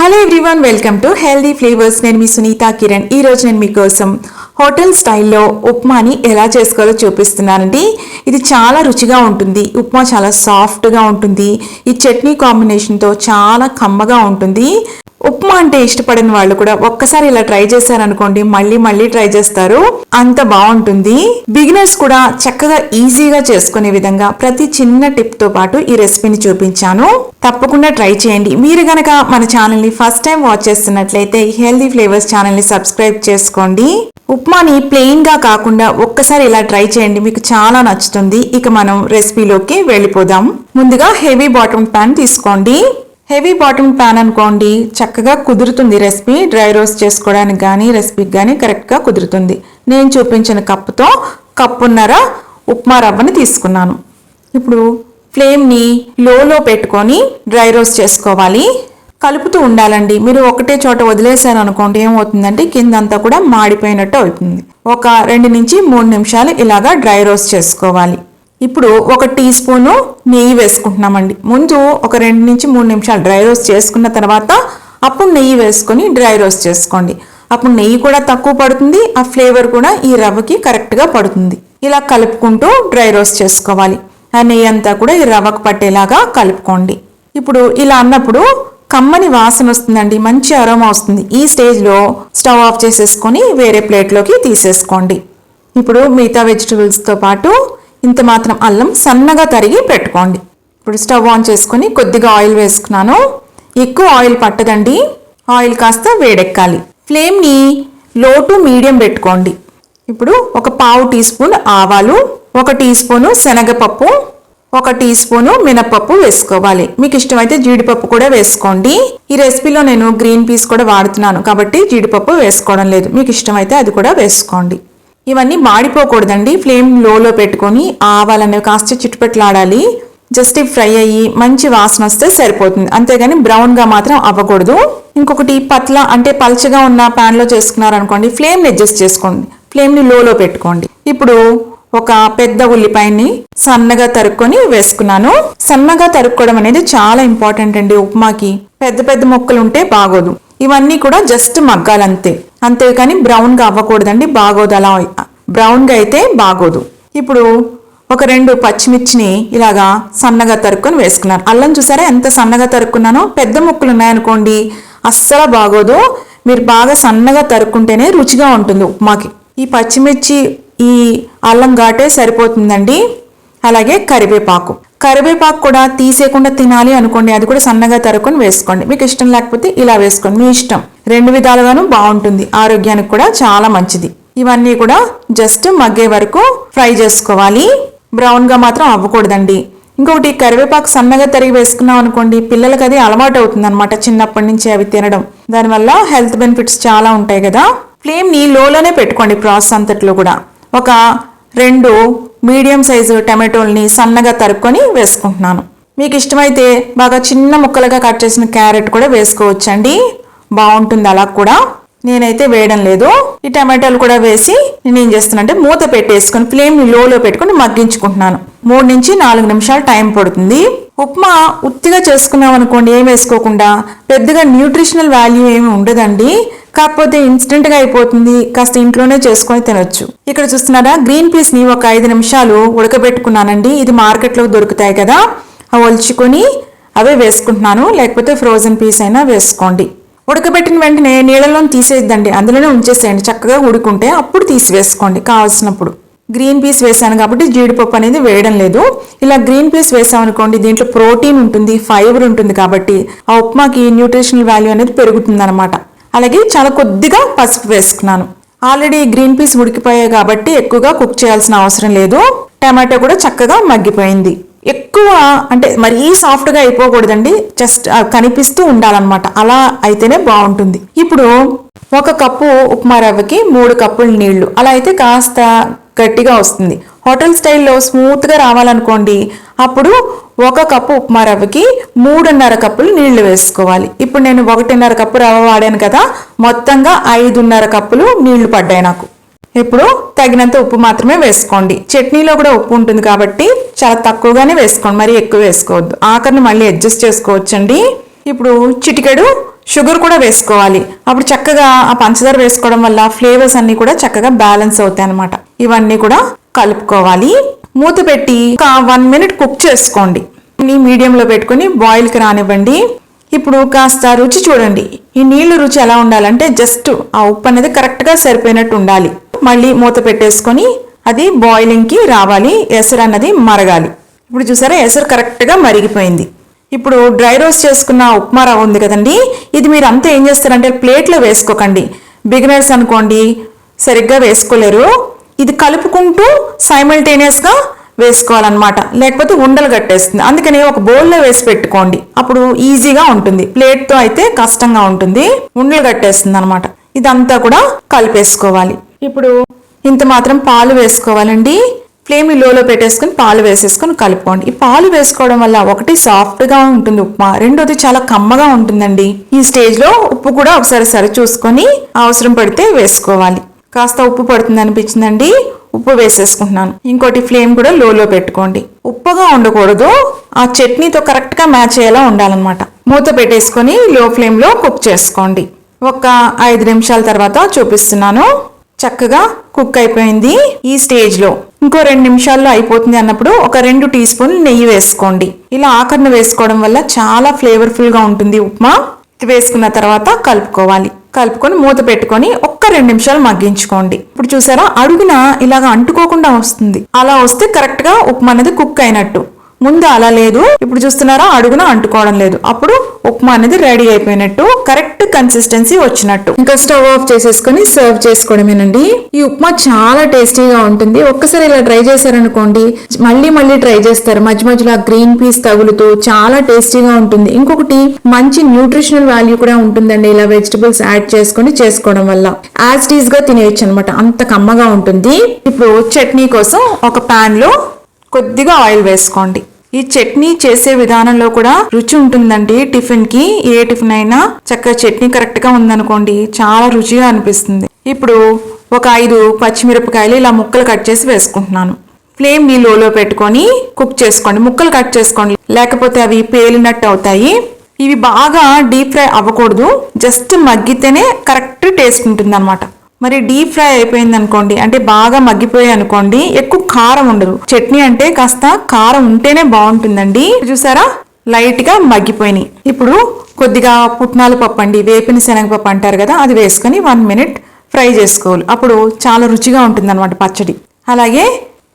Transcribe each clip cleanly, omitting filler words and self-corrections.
Hello everyone, welcome to healthy flavours. నేను మీ సునీత కిరణ్. ఈరోజు నేను మీకోసం హోటల్ స్టైల్లో ఉప్మాని ఎలా చేసుకోవాలో చూపిస్తున్నానండి. ఇది చాలా రుచిగా ఉంటుంది. ఉప్మా చాలా సాఫ్ట్గా ఉంటుంది. ఈ చట్నీ కాంబినేషన్తో చాలా కమ్మగా ఉంటుంది. ఉప్మా అంటే ఇష్టపడిన వాళ్ళు కూడా ఒక్కసారి ఇలా ట్రై చేశారనుకోండి, మళ్ళీ మళ్ళీ ట్రై చేస్తారు. అంత బాగుంటుంది. బిగినర్స్ కూడా చక్కగా ఈజీగా చేసుకునే విధంగా ప్రతి చిన్న టిప్ తో పాటు ఈ రెసిపీని చూపించాను. తప్పకుండా ట్రై చేయండి. మీరు గనక మన ఛానల్ ని ఫస్ట్ టైం వాచ్ చేస్తున్నట్లయితే హెల్దీ ఫ్లేవర్స్ ఛానల్ ని సబ్స్క్రైబ్ చేసుకోండి. ఉప్మాని ప్లెయిన్ గా కాకుండా ఒక్కసారి ఇలా ట్రై చేయండి, మీకు చాలా నచ్చుతుంది. ఇక మనం రెసిపీలోకి వెళ్ళిపోదాం. ముందుగా హెవీ బాటమ్ ప్యాన్ తీసుకోండి. హెవీ బాటమ్ ప్యాన్ అనుకోండి, చక్కగా కుదురుతుంది రెసిపీ. డ్రై రోస్ట్ చేసుకోవడానికి కానీ రెసిపీకి కానీ కరెక్ట్గా కుదురుతుంది. నేను చూపించిన కప్పుతో కప్పున్నర ఉప్మా రవ్వని తీసుకున్నాను. ఇప్పుడు ఫ్లేమ్ని లోలో పెట్టుకొని డ్రై రోస్ట్ చేసుకోవాలి. కలుపుతూ ఉండాలండి. మీరు ఒకటే చోట వదిలేసారు అనుకోండి, ఏమవుతుందంటే కిందంతా కూడా మాడిపోయినట్టు అవుతుంది. ఒక 2 నుంచి 3 నిమిషాలు ఇలాగా డ్రై రోస్ట్ చేసుకోవాలి. ఇప్పుడు 1 టీ స్పూను నెయ్యి వేసుకుంటున్నామండి. ముందు ఒక 2 నుంచి 3 నిమిషాలు డ్రై రోస్ట్ చేసుకున్న తర్వాత అప్పుడు నెయ్యి వేసుకొని డ్రై రోస్ట్ చేసుకోండి. అప్పుడు నెయ్యి కూడా తక్కువ పడుతుంది, ఆ ఫ్లేవర్ కూడా ఈ రవ్వకి కరెక్ట్గా పడుతుంది. ఇలా కలుపుకుంటూ డ్రై రోస్ట్ చేసుకోవాలి. ఆ నెయ్యి అంతా కూడా ఈ రవ్వకు పట్టేలాగా కలుపుకోండి. ఇప్పుడు ఇలా అన్నప్పుడు కమ్మని వాసన వస్తుందండి, మంచి అరోమా వస్తుంది. ఈ స్టేజ్లో స్టవ్ ఆఫ్ చేసేసుకొని వేరే ప్లేట్లోకి తీసేసుకోండి. ఇప్పుడు మిగతా వెజిటబుల్స్తో పాటు ఇంత మాత్రం అల్లం సన్నగా తరిగి పెట్టుకోండి. ఇప్పుడు స్టవ్ ఆన్ చేసుకొని కొద్దిగా ఆయిల్ వేసుకున్నాను. ఎక్కువ ఆయిల్ పట్టదండి, ఆయిల్ కాస్త వేడెక్కాలి. ఫ్లేమ్ని లో టు మీడియం పెట్టుకోండి. ఇప్పుడు ఒక పావు టీ స్పూన్ ఆవాలు, 1 టీ స్పూను శనగపప్పు, 1 టీ స్పూను మినపప్పు వేసుకోవాలి. మీకు ఇష్టమైతే జీడిపప్పు కూడా వేసుకోండి. ఈ రెసిపీలో నేను గ్రీన్ పీస్ కూడా వాడుతున్నాను కాబట్టి జీడిపప్పు వేసుకోవడం లేదు. మీకు ఇష్టమైతే అది కూడా వేసుకోండి. ఇవన్నీ మాడిపోకూడదండి. ఫ్లేమ్ లోలో పెట్టుకొని ఆవాలనేవి కాస్త చిట్టుపెట్లాడాలి. జస్ట్ ఫ్రై అయ్యి మంచి వాసన వస్తే సరిపోతుంది, అంతేగాని బ్రౌన్గా మాత్రం అవ్వకూడదు. ఇంకొకటి పట్ల అంటే పల్చగా ఉన్న ప్యాన్లో చేసుకున్నారనుకోండి, ఫ్లేమ్ని అడ్జస్ట్ చేసుకోండి. ఫ్లేమ్ని లోలో పెట్టుకోండి. ఇప్పుడు ఒక పెద్ద ఉల్లిపాయని సన్నగా తరుక్కొని వేసుకున్నాను. సన్నగా తరుక్కోవడం అనేది చాలా ఇంపార్టెంట్ అండి ఉప్మాకి. పెద్ద పెద్ద ముక్కలు ఉంటే బాగోదు. ఇవన్నీ కూడా జస్ట్ మగ్గాలంతే, అంతేకాని బ్రౌన్గా అవ్వకూడదండి, బాగోదు. అలా బ్రౌన్గా అయితే బాగోదు. ఇప్పుడు ఒక 2 పచ్చిమిర్చిని ఇలాగా సన్నగా తరుక్కొని వేసుకున్నాను. అల్లం చూసారా ఎంత సన్నగా తరుక్కున్నానో. పెద్ద ముక్కలు ఉన్నాయనుకోండి అస్సలు బాగోదు. మీరు బాగా సన్నగా తరుక్కుంటేనే రుచిగా ఉంటుంది ఉప్మాకి. ఈ పచ్చిమిర్చి ఈ అల్లం ఘాటే సరిపోతుందండి. అలాగే కరివేపాకు కూడా తీసేయకుండా తినాలి అనుకోండి, అది కూడా సన్నగా తరుక్కొని వేసుకోండి. మీకు ఇష్టం లేకపోతే ఇలా వేసుకోండి, మీ ఇష్టం. 2 విధాలుగాను బాగుంటుంది, ఆరోగ్యానికి కూడా చాలా మంచిది. ఇవన్నీ కూడా జస్ట్ మగ్గే వరకు ఫ్రై చేసుకోవాలి. బ్రౌన్గా మాత్రం అవ్వకూడదండి. ఇంకొకటి కరివేపాకు సన్నగా తరిగి వేసుకున్నాం అనుకోండి, పిల్లలకి అది అలవాటు అవుతుంది అనమాట, చిన్నప్పటి నుంచి అవి తినడం. దానివల్ల హెల్త్ బెనిఫిట్స్ చాలా ఉంటాయి కదా. ఫ్లేమ్ని లోలోనే పెట్టుకోండి ప్రాసెస్ అంతట్లో కూడా. ఒక 2 మీడియం సైజు టమాటోల్ని సన్నగా తరుక్కొని వేసుకుంటున్నాను. మీకు ఇష్టమైతే బాగా చిన్న ముక్కలుగా కట్ చేసిన క్యారెట్ కూడా వేసుకోవచ్చండి, బాగుంటుంది అలా కూడా. నేనైతే వేయడం లేదు. ఈ టమాటోలు కూడా వేసి నేను ఏం చేస్తున్నానంటే మూత పెట్టేసుకొని ఫ్లేమ్ని లోలో పెట్టుకొని మగ్గించుకుంటున్నాను. 3 నుంచి 4 నిమిషాలు టైం పడుతుంది. ఉప్మా ఉత్తిగా చేసుకున్నాం అనుకోండి, ఏం వేసుకోకుండా, పెద్దగా న్యూట్రిషనల్ వాల్యూ ఏమి ఉండదండి. కాకపోతే ఇన్స్టెంట్గా అయిపోతుంది, కాస్త ఇంట్లోనే చేసుకొని తినొచ్చు. ఇక్కడ చూస్తున్నారా, గ్రీన్ పీస్ని ఒక 5 నిమిషాలు ఉడకబెట్టుకున్నానండి. ఇది మార్కెట్లో దొరుకుతాయి కదా, అవి ఒలుచుకొని అవే వేసుకుంటున్నాను. లేకపోతే ఫ్రోజన్ పీస్ అయినా వేసుకోండి. ఉడకబెట్టిన వెంటనే నీళ్ళలో తీసేద్దండి, అందులోనే ఉంచేసేయండి. చక్కగా ఉడుకుంటే అప్పుడు తీసి వేసుకోండి కావాల్సినప్పుడు. గ్రీన్ పీస్ వేసాను కాబట్టి జీడిపప్పు అనేది వేయడం లేదు. ఇలా గ్రీన్ పీస్ వేసామనుకోండి, దీంట్లో ప్రోటీన్ ఉంటుంది, ఫైబర్ ఉంటుంది కాబట్టి ఆ ఉప్మాకి న్యూట్రిషనల్ వాల్యూ అనేది పెరుగుతుంది అనమాట. అలాగే చాలా కొద్దిగా పసుపు వేసుకున్నాను. ఆల్రెడీ గ్రీన్ పీస్ ఉడికిపోయాయి కాబట్టి ఎక్కువగా కుక్ చేయాల్సిన అవసరం లేదు. టమాటో కూడా చక్కగా మగ్గిపోయింది. ఎక్కువ అంటే మరీ సాఫ్ట్గా అయిపోకూడదండి, జస్ట్ కనిపిస్తూ ఉండాలన్నమాట, అలా అయితేనే బాగుంటుంది. ఇప్పుడు 1 కప్పు ఉప్మా రవ్వకి 3 కప్పులు నీళ్లు, అలా అయితే కాస్త గట్టిగా వస్తుంది. హోటల్ స్టైల్లో స్మూత్గా రావాలనుకోండి, అప్పుడు 1 కప్పు ఉప్మా రవ్వకి 3.5 కప్పులు నీళ్లు వేసుకోవాలి. ఇప్పుడు నేను 1.5 కప్పు రవ్వ వాడాను కదా, మొత్తంగా 5.5 కప్పులు నీళ్లు పడ్డాయి నాకు. ఇప్పుడు తగినంత ఉప్పు మాత్రమే వేసుకోండి. చట్నీలో కూడా ఉప్పు ఉంటుంది కాబట్టి చాలా తక్కువగానే వేసుకోండి, మరి ఎక్కువ వేసుకోవద్దు. ఆఖరిని మళ్ళీ అడ్జస్ట్ చేసుకోవచ్చండి. ఇప్పుడు చిటికెడు షుగర్ కూడా వేసుకోవాలి. అప్పుడు చక్కగా ఆ పంచదార వేసుకోవడం వల్ల ఫ్లేవర్స్ అన్ని కూడా చక్కగా బ్యాలెన్స్ అవుతాయి అన్నమాట. ఇవన్నీ కూడా కలుపుకోవాలి. మూత పెట్టి ఒక 1 మినిట్ కుక్ చేసుకోండి. మీడియంలో పెట్టుకుని బాయిల్కి రానివ్వండి. ఇప్పుడు కాస్త రుచి చూడండి. ఈ నీళ్లు రుచి ఎలా ఉండాలంటే జస్ట్ ఆ ఉప్పు అనేది కరెక్ట్గా సరిపోయినట్టు ఉండాలి. మళ్ళీ మూత పెట్టేసుకొని అది బాయిలింగ్కి రావాలి. ఎసరు అన్నది మరగాలి. ఇప్పుడు చూసారా ఎసరు కరెక్ట్గా మరిగిపోయింది. ఇప్పుడు డ్రై రోస్ట్ చేసుకున్న ఉప్మా రవ్వ ఉంది కదండి, ఇది మీరు అంతా ఏం చేస్తారంటే ప్లేట్లో వేసుకోకండి. బిగినర్స్ అనుకోండి సరిగ్గా వేసుకోలేరు. ఇది కలుపుకుంటూ సైమల్టేనియస్గా వేసుకోవాలన్నమాట, లేకపోతే ఉండలు కట్టేస్తుంది. అందుకని ఒక బౌల్లో వేసి పెట్టుకోండి, అప్పుడు ఈజీగా ఉంటుంది. ప్లేట్తో అయితే కష్టంగా ఉంటుంది, ఉండలు కట్టేస్తుంది అనమాట. ఇదంతా కూడా కలిపేసుకోవాలి. ఇప్పుడు ఇంత మాత్రం పాలు వేసుకోవాలండి. ఫ్లేమ్ లోలో పెట్టేసుకుని పాలు వేసేసుకొని కలుపుకోండి. ఈ పాలు వేసుకోవడం వల్ల ఒకటి సాఫ్ట్గా ఉంటుంది ఉప్మా, రెండోది చాలా కమ్మగా ఉంటుందండి. ఈ స్టేజ్లో ఉప్పు కూడా ఒకసారి సరి చూసుకొని అవసరం పడితే వేసుకోవాలి. కాస్త ఉప్పు పడుతుంది అనిపించిందండి, ఉప్పు వేసేసుకుంటున్నాను. ఇంకోటి ఫ్లేమ్ కూడా లోలో పెట్టుకోండి. ఉప్పుగా ఉండకూడదు, ఆ చట్నీతో కరెక్ట్గా మ్యాచ్ అయ్యేలా ఉండాలన్నమాట. మూత పెట్టేసుకొని లో ఫ్లేమ్లో కుక్ చేసుకోండి. ఒక 5 నిమిషాల తర్వాత చూపిస్తున్నాను. చక్కగా కుక్ అయిపోయింది. ఈ స్టేజ్లో ఇంకో 2 నిమిషాల్లో అయిపోతుంది అన్నప్పుడు ఒక 2 టీ స్పూన్లు నెయ్యి వేసుకోండి. ఇలా ఆఖరణ వేసుకోవడం వల్ల చాలా ఫ్లేవర్ఫుల్గా ఉంటుంది ఉప్మా. వేసుకున్న తర్వాత కలుపుకోవాలి. కలుపుకొని మూత పెట్టుకొని ఒక్క 2 నిమిషాలు మగ్గించుకోండి. ఇప్పుడు చూసారా అడుగున ఇలాగ అంటుకోకుండా వస్తుంది. అలా వస్తే కరెక్ట్గా ఉప్మా అనేది కుక్ అయినట్టు. ముందు అలా లేదు, ఇప్పుడు చూస్తున్నారా అడుగున అంటుకోవడం లేదు. అప్పుడు ఉప్మా అనేది రెడీ అయిపోయినట్టు, కరెక్ట్ కన్సిస్టెన్సీ వచ్చినట్టు. ఇంకా స్టవ్ ఆఫ్ చేసేసుకొని సర్వ్ చేసుకోవడమేనండి. ఈ ఉప్మా చాలా టేస్టీగా ఉంటుంది. ఒక్కసారి ఇలా ట్రై చేశారనుకోండి మళ్ళీ మళ్ళీ ట్రై చేస్తారు. మధ్య మధ్యలో గ్రీన్ పీస్ తగులుతూ చాలా టేస్టీగా ఉంటుంది. ఇంకొకటి మంచి న్యూట్రిషనల్ వాల్యూ కూడా ఉంటుందండి. ఇలా వెజిటబుల్స్ యాడ్ చేసుకొని చేసుకోవడం వల్ల యాజ్ టీజ్ గా తినేయచ్చు అనమాట, అంత కమ్మగా ఉంటుంది. ఇప్పుడు చట్నీ కోసం ఒక పాన్ లో కొద్దిగా ఆయిల్ వేసుకోండి. ఈ చట్నీ చేసే విధానంలో కూడా రుచి ఉంటుందండి. టిఫిన్ కి ఏ టిఫిన్ అయినా చక్కగా చట్నీ కరెక్ట్ గా ఉందనుకోండి చాలా రుచిగా అనిపిస్తుంది. ఇప్పుడు ఒక 5 పచ్చిమిరపకాయలు ఇలా ముక్కలు కట్ చేసి వేసుకుంటున్నాను. ఫ్లేమ్ ని లోలో పెట్టుకొని కుక్ చేసుకోండి. ముక్కలు కట్ చేసుకోండి, లేకపోతే అవి పేలినట్టు అవుతాయి. ఇవి బాగా డీప్ ఫ్రై అవ్వకూడదు, జస్ట్ మగ్గితేనే కరెక్ట్ టేస్ట్ ఉంటుంది అనమాట. మరి డీప్ ఫ్రై అయిపోయింది అనుకోండి, అంటే బాగా మగ్గిపోయాయి అనుకోండి, ఎక్కువ కారం ఉండదు. చట్నీ అంటే కాస్త కారం ఉంటేనే బాగుంటుందండి. చూసారా లైట్ గా మగ్గిపోయినాయి. ఇప్పుడు కొద్దిగా పుట్నాల పప్పు అండి, వేపిన శనగపప్పు అంటారు కదా, అది వేసుకొని 1 మినిట్ ఫ్రై చేసుకోవాలి. అప్పుడు చాలా రుచిగా ఉంటుంది అనమాట పచ్చడి. అలాగే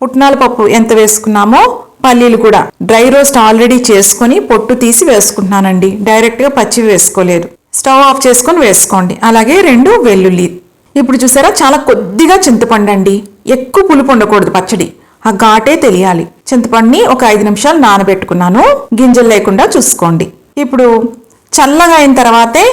పుట్నాల పప్పు ఎంత వేసుకున్నామో పల్లీలు కూడా డ్రై రోస్ట్ ఆల్రెడీ చేసుకొని పొట్టు తీసి వేసుకుంటున్నానండి, డైరెక్ట్ గా పచ్చివి వేసుకోలేదు. స్టవ్ ఆఫ్ చేసుకొని వేసుకోండి. అలాగే 2 వెల్లుల్లి. ఇప్పుడు చూసారా చాలా కొద్దిగా చింతపండు అండి, ఎక్కువ పులుపు ఉండకూడదు పచ్చడి, ఆ ఘాటే తెలియాలి. చింతపండుని ఒక 5 నిమిషాలు నానబెట్టుకున్నాను, గింజలు లేకుండా చూసుకోండి. ఇప్పుడు చల్లగా అయిన తర్వాతే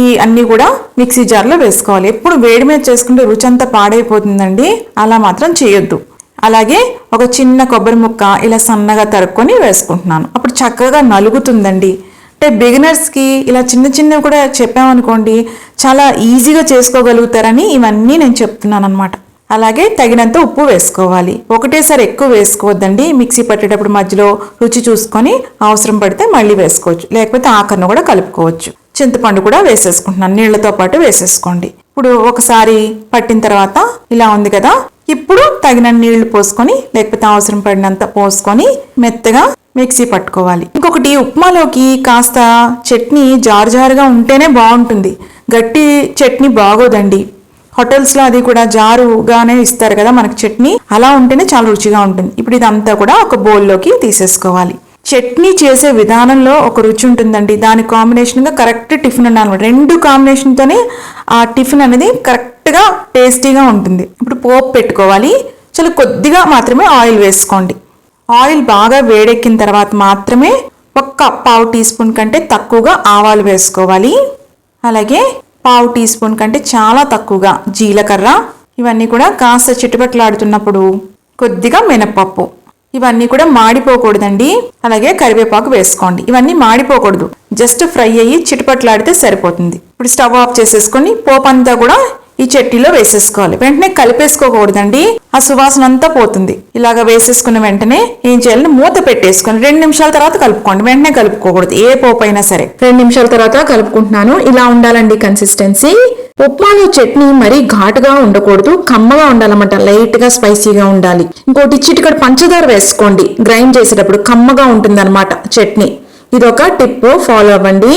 ఈ అన్నీ కూడా మిక్సీ జార్లో వేసుకోవాలి. ఎప్పుడు వేడి మీద చేసుకుంటే రుచి అంతా పాడైపోతుందండి, అలా మాత్రం చేయొద్దు. అలాగే ఒక చిన్న కొబ్బరి ముక్క ఇలా సన్నగా తరుక్కొని వేసుకుంటున్నాను. అప్పుడు చక్కగా నలుగుతుందండి. అంటే బిగినర్స్కి ఇలా చిన్న చిన్నవి కూడా చెప్పామనుకోండి చాలా ఈజీగా చేసుకోగలుగుతారని ఇవన్నీ నేను చెప్తున్నాను అనమాట. అలాగే తగినంత ఉప్పు వేసుకోవాలి. ఒకటేసారి ఎక్కువ వేసుకోవద్దండి, మిక్సీ పట్టేటప్పుడు మధ్యలో రుచి చూసుకొని అవసరం పడితే మళ్ళీ వేసుకోవచ్చు, లేకపోతే ఆఖరణ కూడా కలుపుకోవచ్చు. చింతపండు కూడా వేసేసుకుంటున్నాను, నీళ్లతో పాటు వేసేసుకోండి. ఇప్పుడు ఒకసారి పట్టిన తర్వాత ఇలా ఉంది కదా, ఇప్పుడు తగిన నీళ్లు పోసుకొని లేకపోతే అవసరం పడినంత పోసుకొని మెత్తగా మిక్సీ పట్టుకోవాలి. ఇంకొకటి ఉప్మాలోకి కాస్త చట్నీ జారుగా ఉంటేనే బాగుంటుంది, గట్టి చట్నీ బాగోదండి. హోటల్స్లో అది కూడా జారుగానే ఇస్తారు కదా మనకి చట్నీ, అలా ఉంటేనే చాలా రుచిగా ఉంటుంది. ఇప్పుడు ఇదంతా కూడా ఒక బౌల్లోకి తీసేసుకోవాలి. చట్నీ చేసే విధానంలో ఒక రుచి ఉంటుందండి, దాని కాంబినేషన్గా కరెక్ట్ టిఫిన్ ఉండాలన్నమాట. 2 కాంబినేషన్తోనే ఆ టిఫిన్ అనేది కరెక్ట్గా టేస్టీగా ఉంటుంది. ఇప్పుడు పోపు పెట్టుకోవాలి. చాలా కొద్దిగా మాత్రమే ఆయిల్ వేసుకోండి. ఆయిల్ బాగా వేడెక్కిన తర్వాత మాత్రమే ఒక్క 1/2 టీ స్పూన్ కంటే తక్కువగా ఆవాలు వేసుకోవాలి. అలాగే 1/2 టీ స్పూన్ కంటే చాలా తక్కువగా జీలకర్ర, ఇవన్నీ కూడా కాస్త చిటపట్లాడుతున్నప్పుడు కొద్దిగా మినపప్పు, ఇవన్నీ కూడా మాడిపోకూడదండి. అలాగే కరివేపాకు వేసుకోండి. ఇవన్నీ మాడిపోకూడదు, జస్ట్ ఫ్రై అయ్యి చిటపట్లాడితే సరిపోతుంది. ఇప్పుడు స్టవ్ ఆఫ్ చేసేసుకొని పోపు అంతా కూడా ఈ చట్నీలో వేసేసుకోవాలి. వెంటనే కలిపేసుకోకూడదండి, ఆ సువాసన అంతా పోతుంది. ఇలాగ వేసేసుకున్న వెంటనే ఏం చేయాలంటే మూత పెట్టేసుకొని 2 నిమిషాల తర్వాత కలుపుకోండి. వెంటనే కలుపుకోకూడదు, ఏ పోపు అయినా సరే. 2 నిమిషాల తర్వాత కలుపుకుంటున్నాను. ఇలా ఉండాలండి కన్సిస్టెన్సీ. ఉప్మాలో చట్నీ మరీ ఘాటుగా ఉండకూడదు, కమ్మగా ఉండాలన్నమాట, లైట్ గా స్పైసీగా ఉండాలి. ఇంకోటి చిటికెడు పంచదార వేసుకోండి, గ్రైండ్ చేసేటప్పుడు కమ్మగా ఉంటుందన్నమాట చట్నీ. ఇదొక టిప్, ఫాలో అవ్వండి.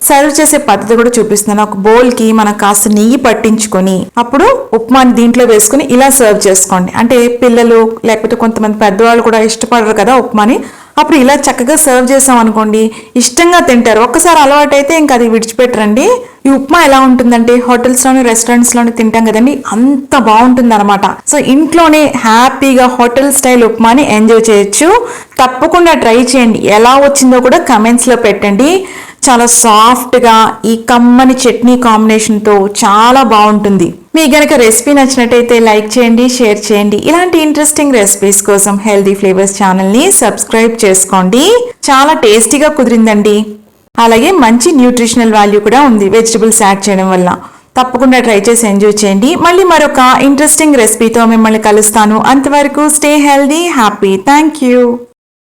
సర్వ్ చేసే పద్ధతి కూడా చూపిస్తున్నాను. ఒక బౌల్ కి మనం కాస్త నెయ్యి పట్టించుకొని అప్పుడు ఉప్మాని దీంట్లో వేసుకుని ఇలా సర్వ్ చేసుకోండి. అంటే పిల్లలు లేకపోతే కొంతమంది పెద్దవాళ్ళు కూడా ఇష్టపడరు కదా ఉప్మాని, అప్పుడు ఇలా చక్కగా సర్వ్ చేసాం అనుకోండి, ఇష్టంగా తింటారు. ఒక్కసారి అలవాటు అయితే ఇంకా అది విడిచిపెట్టరండి. ఈ ఉప్మా ఎలా ఉంటుందంటే హోటల్స్ లోని రెస్టారెంట్స్ లోని తింటాం కదండి, అంత బాగుంటుంది అనమాట. సో ఇంట్లోనే హ్యాపీగా హోటల్ స్టైల్ ఉప్మాని ఎంజాయ్ చేయొచ్చు. తప్పకుండా ట్రై చేయండి. ఎలా వచ్చిందో కూడా కమెంట్స్ లో పెట్టండి. చాలా సాఫ్ట్ గా ఈ కమ్మని చట్నీ కాంబినేషన్ తో చాలా బాగుంటుంది. మీకు గనక రెసిపీ నచ్చినట్టయితే లైక్ చేయండి, షేర్ చేయండి. ఇలాంటి ఇంట్రెస్టింగ్ రెసిపీస్ కోసం హెల్దీ ఫ్లేవర్స్ ఛానల్ ని సబ్స్క్రైబ్ చేసుకోండి. చాలా టేస్టీగా కుదిరిందండి. అలాగే మంచి న్యూట్రిషనల్ వాల్యూ కూడా ఉంది వెజిటబుల్స్ యాడ్ చేయడం వల్ల. తప్పకుండా ట్రై చేసి ఎంజాయ్ చేయండి. మళ్ళీ మరొక ఇంట్రెస్టింగ్ రెసిపీతో మిమ్మల్ని కలుస్తాను. అంతవరకు stay healthy, happy. Thank you.